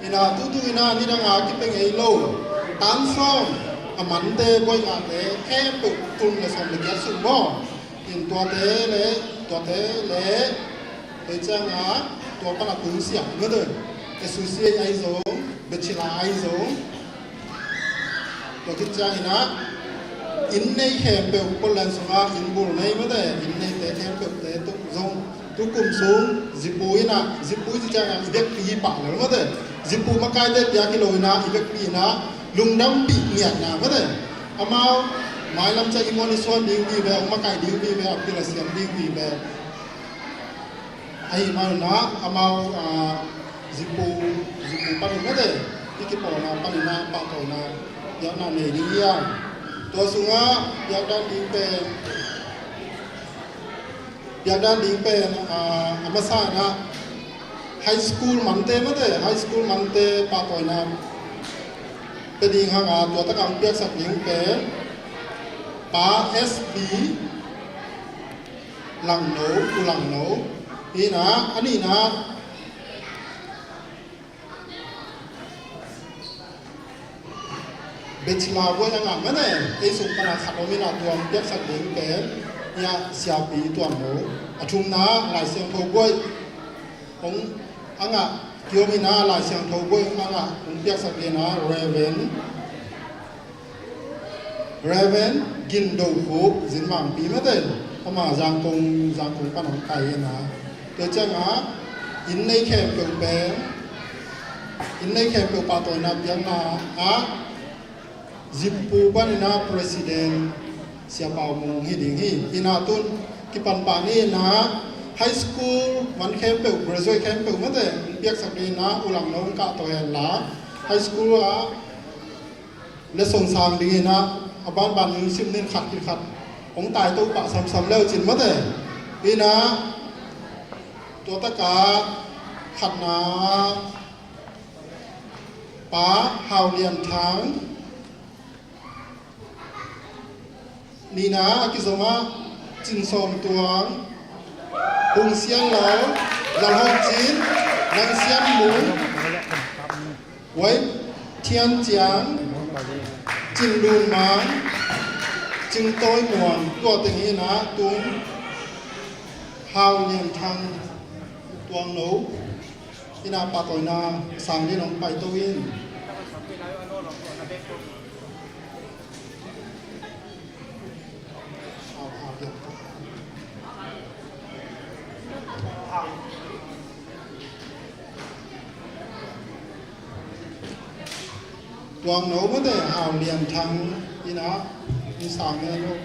ina tu ina ni đang ngã cái bên ấy lâu tán xong mắn tê bôi ngã tê em tụt tung là xong được cái sụn bò in tua tê lẽ để chăng ngã tua bắt là cứng xiang nữa rồi cái suy suy ai giống bị chỉ là ai giốngตัวที่จ้างนะอินในแคมเปลคนแลนสงาอินบุลในไม่ได้อินในแต่แคมเปลแต่ตุกซงตุกกุมสูงจิปุยนะจิปุยที่จ้างอีเด็กปีปากเลยไม่ได้จิปุมาใกล้ได้ยากิโลนะอีเด็กปีนะลุงดำปีเมียนะไม่ได้อามาหมายลำใจอิมอนิสวนดิ้งปีแบบมาใกล้ดิ้งปีแบบพิลาเซียนดิ้งปีแบบไอ้มานะอามาจิปุปนิไม่ได้ที่กิปอนะปนินะปากโตนะยานาเนดียาตัวสุงะยาด้านดิ้งเป็นอามาซานะไฮสคูลมันเต้ไม่ได้ไฮสคูลมันเต้ปาตอยนะเป็นดิ้งห่างตัวตะการเปียกสักดิ้งเป็นปาเอสบีหลังโนกุหลังโนนี่นะอันนี้นะเบชลาบัวยังงไม่ได้ไอ้สุขนาขัดมินาตัวเปียกสักดิ้งเป็นยาเสียปีตัวโนชุมนะหลายเสียงโทบัวของอังเกี่ยวมีนะหลายเสียงโทบัวอังผมเปียกสักดิ้งนะเรเวนกินดูคูจินมังปีไม่ได้พม่าจางคงปนของไทยนะเดี๋ยวจะงะอินในแคมเปลเป็นอินในแคมเปลปาตัวนับยังนะจิปูปานินาประธานเสียเป่ามงฮิดิงฮิอินาตุนกิปันปานีนะไฮสคูลมันแคมเปลกราจวยแคมเปลไม่ได้เปียกสักดิ้งนะอุลังน้องกะตัวเองละไฮสคูลและส่งสางดิ้งนะบ้านนึงซิมเน้นขัดกินขัดของตายตู้ปะซ้ำๆแล้วจินมาแต่นี่นะตัวตะกาขัดนาป้าหาวเลียนทางนี่นะกิสมาจินสมตัวปุงเสียงเหลาหลังห้องจีนนังเสียงหมูไว้เทียนเจียงจินดูมังจึงต้อยหมวนตัวตึงนี้นะตุ้งหาวเลียนทางตัวหนูที่นาปาตอยนาสั่งที่น้องไปตัวอินตัวหนูไม่ได้หาวเลียนทางที่นะมีสั่งไงลูก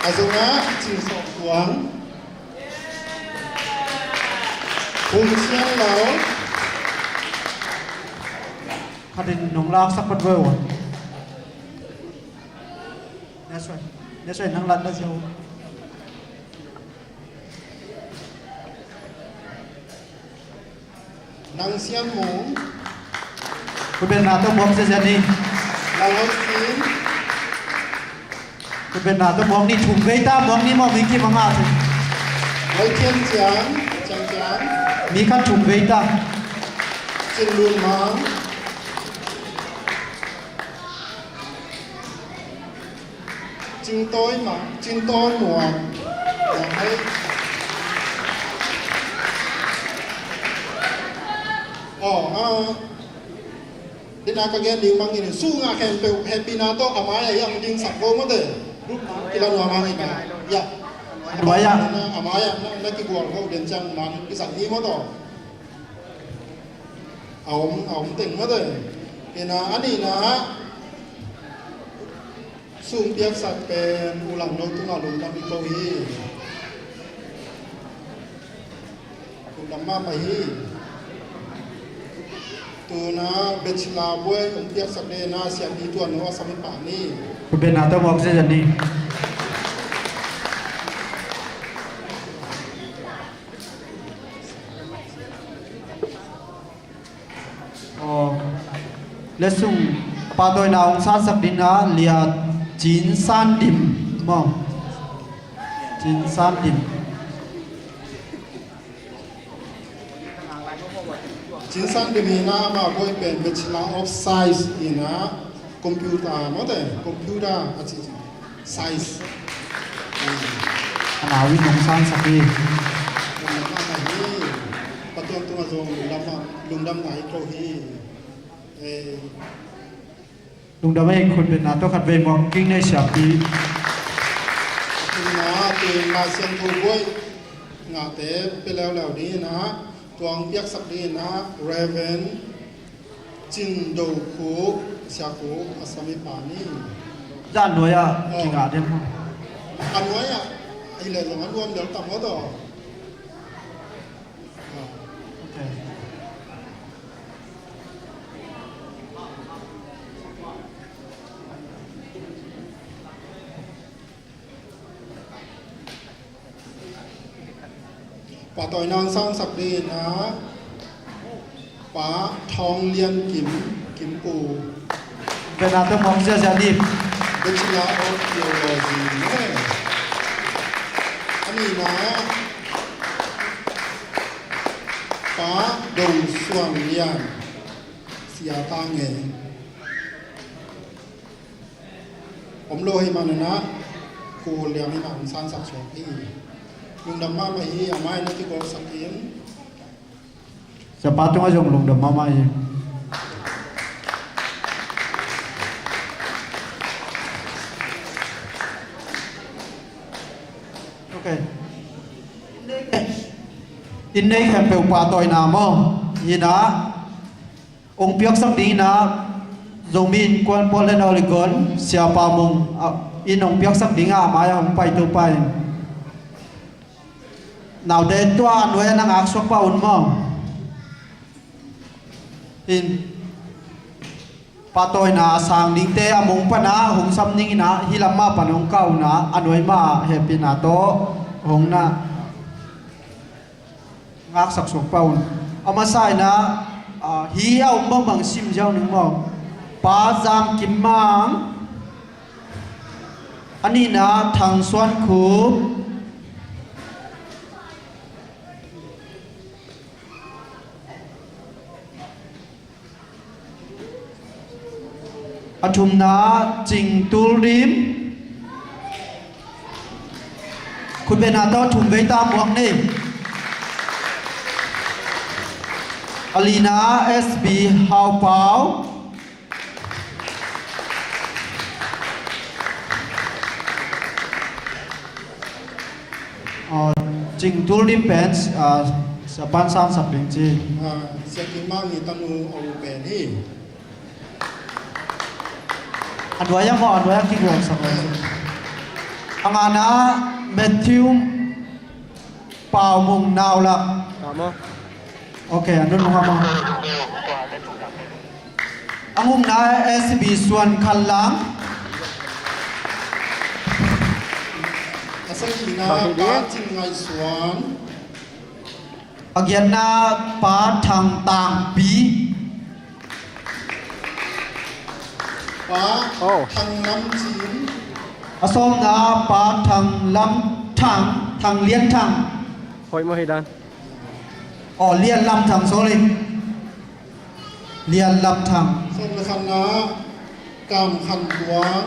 อาจจะจิงสอบหวังพุ่งเสียงเราเขาเป็นน้องลากสักปัดเวอร์น่าสวยนั่งรัดนะเชียวนางเสียงหมูคุณเป็นนาตัวมองเสียนี่นางเอาซีนคุณเป็นนาตัวมองนี่ถุงเวต้ามองนี่มองวิ่งที่มังอาถึงไว้เทียนเจียงมีขั้นถุงเวต้าจินลุนมังจิงต้อยหมังจิงต้อยหมวกอย่างให้ดินาก็แกดิ้งบางทีสู้งาแคมเปลแฮปปี้นาโตอามาอย่างดิ้งสักโกมาเด้รูปน้ำที่เราหน่วยมาอีกนะอย่าหน่วยอย่างอามาอย่างนักกีฬาเขาเดินจังมันพิสัยนี้มาต่อเอาติ่งมาเด้เห็นนะอันนี้นะสู้เปียกสักเป็นอุลังโนตุงาลุงดำมิโกฮีลุงดำมาไปฮีตัวนะเบชลาบวยองเปียกสักเดนะเสียงดีตัวนัวสมิปานี่คุณเป็นนาตัวมองเสียนี่และส่งปาโดยนาวซานสักดินนะเลียจีนซานดิมมองจีนซานดิม chính san đi na mà bôi pen Bachelor of Science ina computer nó thế computer science nào in nông san sắp đi bắt đầu tôi dùng lùng đâm này câu hi lùng đâm ấyคนเป็นนาต้องขัดเวมองกิ้งในฉากนี้ นะตัวมาเซียนทูบวยงาเตะไปแล้วนี้นะตัวเปียกสักดีนะเรเวนจินโดคูเสียคูอาสามิปานีด้านหน่วยอ่ะกี่งานเดียวมั้ง อันน้อยอ่ะไอ้เหล่านั้นรวมเดี๋ยวต่ำเขาต่อป่าต่อยนางสร้างศักดีนะป่าทองเลียนกิมปูเป็นนาต้องมองเสียดีเบชลาออฟเทโอโลจีอันนี้นะป่าดงส่วนเลียนเสียตังเองผมโลให้มันนะกูเลี้ยงให้มันสร้างศักดิ์ศรีพี่ลุงดำมาไม่ฮีไม่นะที่บอกสักทีจะปัดตรงนั้นลงดำมาไม่โอเคอินเนย์แคมเปญป่าต่อยน้ำมั้งยี่นะองค์เปียกสักดีนะZomi InnKuan Paul and Oregon siapa mong inong piak sak dinga maya hong pai tu pai nào đến tua nuôi năng ác sok pa un mo in patoi na sang ding te among pa na hong sam ning na hilama panong kau na anoi ma happy na to hong na ngak sak sok pa un amasai na hi au mong bang sim jaw ning mo pa jam kim mang ani na thang suan khu athum na ching tul rimคุณเป็นอาตอถุมเวตามวงนี่อลีนา SB ฮาวเปาจริงทุลริมเป็นสปันสามสับเป็นจีเสียกิมากนี่ตันูเอาเป็นที่อันว่ายังพออันว่าที่บอกสักเลยอังานะเมทิวเป่ามุงนาวละโอเคอันนู้นลงมาอังุมนะ SB ส่วนคันหลังสักทีนะป้าจิงไงสวนอักยันนาป้าทางต่างปีป้าทางน้ำจีนอสมนาป้าทางลำทางเลี้ยนทางคอยมาให้ดันเลี้ยนลำทางโซลิเลี้ยนลำทางสมคันนะกำคันหวง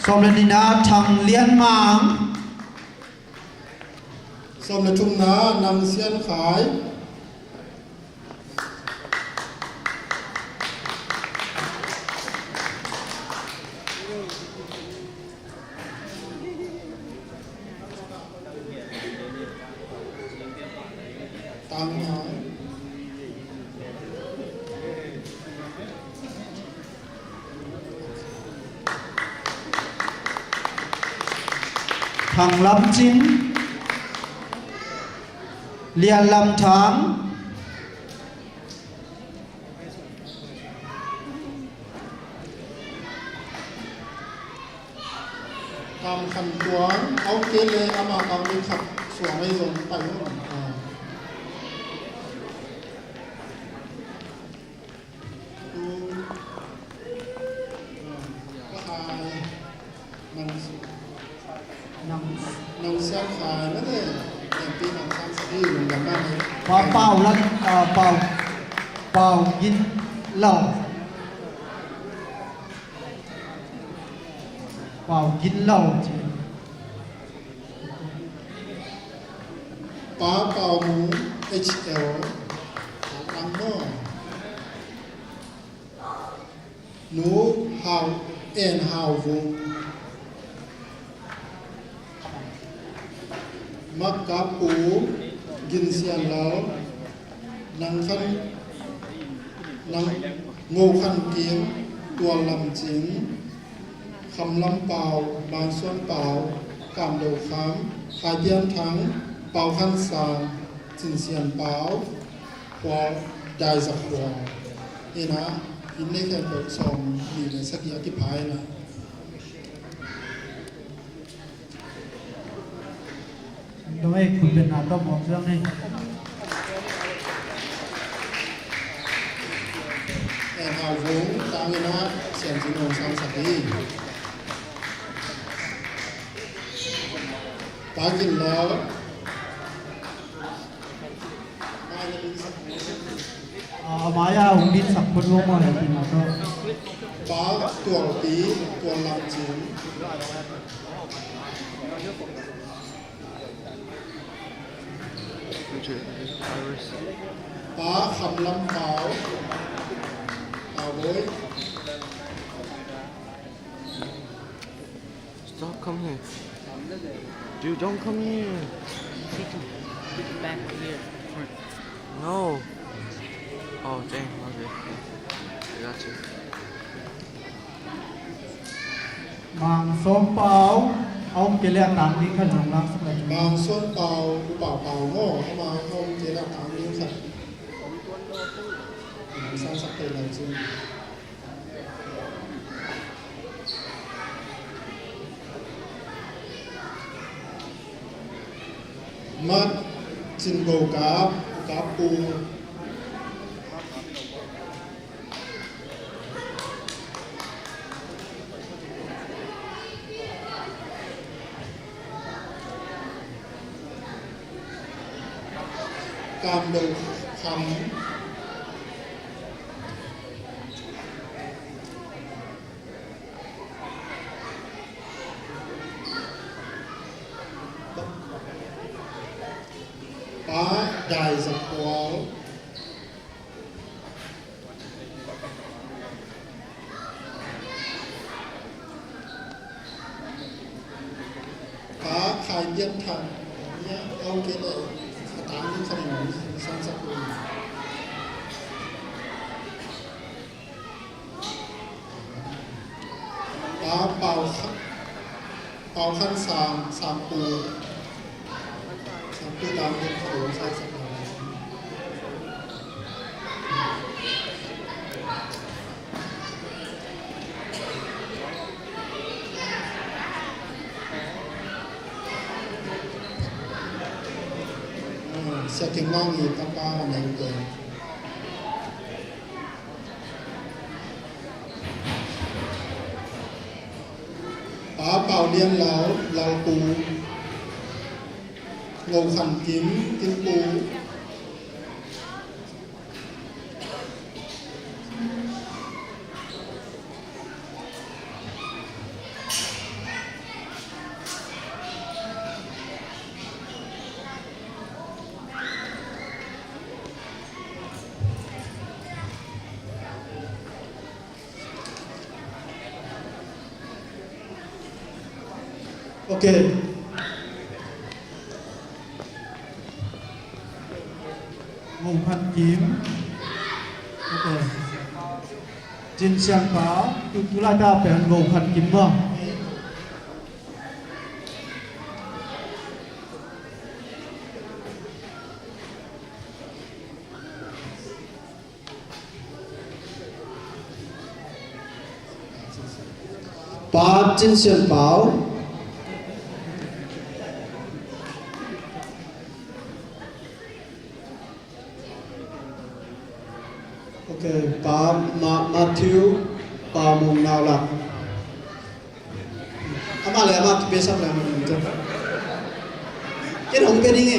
สมเลนินาทางเลี้ยนมังสมเลทุมนานำเสียนขายตามหาทางลำจิ้นเลียนลำทางตามคันตัวเอาเกลเลยเอามาตามด้วยขับสวมไม่ลงไปนู่นนำเสียงขายนั่นเองอย่างปีหนังทางสตี đi mình làm ba này เป่าเป่าแล้วเป่าเป่ากินเหล้าเป่ากินเหล้า bá bao mũ HL lăng mơ nú hào en hào vùng mắc cá pú gin xian láo năng khăn năng ngô khăn kiếm tua làm chính khăm lâm bào bàn xuân bào cảm đầu khám khai biên thắng bào khăn sàn chính xian bào qua đại giặc hòaนี่นะอินนี่แค่เปิดซองมีในสักยาที่พายนะทำไมคุณเป็นอาต้องมองเรื่องนี้แต่หาวงตางนะเสียงจิโนสังสักทีปากินแล้วมายาหุ่นดินสักคนรู้มาเลยที่มาก็ปาตัวปีตัวลำจิ๋วปาคำลำเปล่าเอาไว้ Stop, come here. Dude, don't come here. Take it back here. No. Oh, dang. Okay. I got you. มังส้มเปล่าเอาเกลียตามนี้ขนมรักสักหน่อย บางส่วนเปล่ากูเปล่าเปล่าโง่เข้ามาเข้าเจริญทางนี้สักสร้างสักเป็นอะไรจริงมัดจินโกกาบกาปูกามดูคำป้าได้สักวอลป้าขายเย็นทันเนี่ยเอาเกลือตามที่ขนมสังสกุลปลาเป่าขั้นสามปูตามที่ขนมสังสกุลsẽ kinh mong gì ta ba là mình được bá bào điên lão cú ngầu khăn kiếm cú ok ngủ khăn kiếm ok trên sang báo tu lại ta phải ngủ khăn kiếm mà ba trên sang báo ok ba Matthew ba mùng nào là ama le ama besok lah mana itu kan hong ke dinge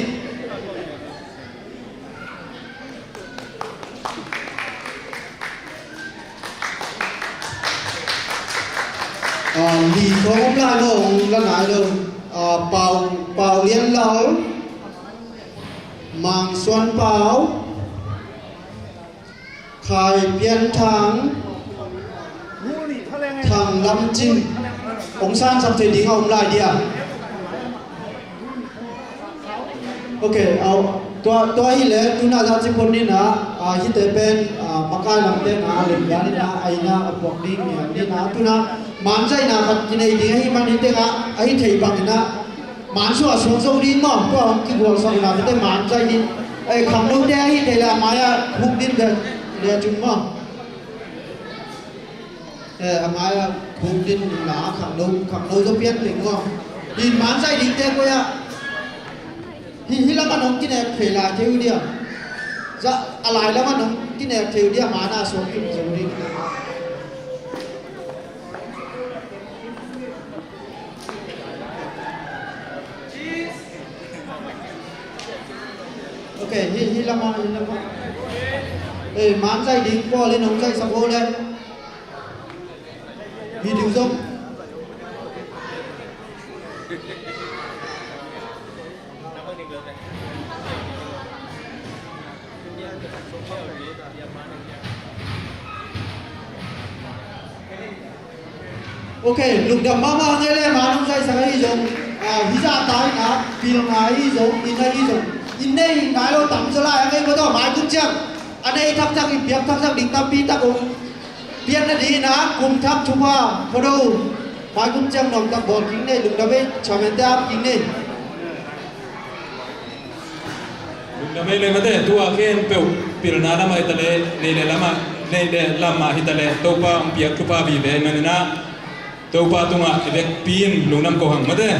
đi không lại đâu là nãy đâu bảo liên lão mang xuân bảo khai biên thắng thằng lâm chim ông san sắp tới đi ông lại đi à okตัวhi le tuna za chi pon ni na hi te pen makai lam te na le ya ni na ai na apok ding ni na tuna man sai na khat ki nei ding hi man ni te ga ai thei bang na man so so so din mo to ki go so na te man sai ni ai kham lu te hi te la ma ya khuk din ga le chung mo ma ya khuk din na kham lu so pian ling mo din man sai ding te ko ya hi la man ki ne khela theu dia za alai la man ki ne theu dia ma na so ki so ri ok hi la man man sai ding po lên ông sai sabo lên hi điều giống ok lục đầm mama nghe lên mà nó say say dùng ví dụ tại là film này dùng in đây dùng in đây nói lo tắm trở lại anh ấy có tao máy cũng chẳng anh ấy thắp chắc in biếc thắp chắc đỉnh tam pi ta cũng biết là đi ná cùng thắp chụp hoa có đâu máy cũng chẳng nòng tập bồn kính này lục đầm ấy chào mến ta kính này lục đầm ấy lên mà thế tua khen bèo pirna lama hitale le lama le lama hitale topa ang biak tupa bi be manina topa tunga evek pin lungnam ko hang mate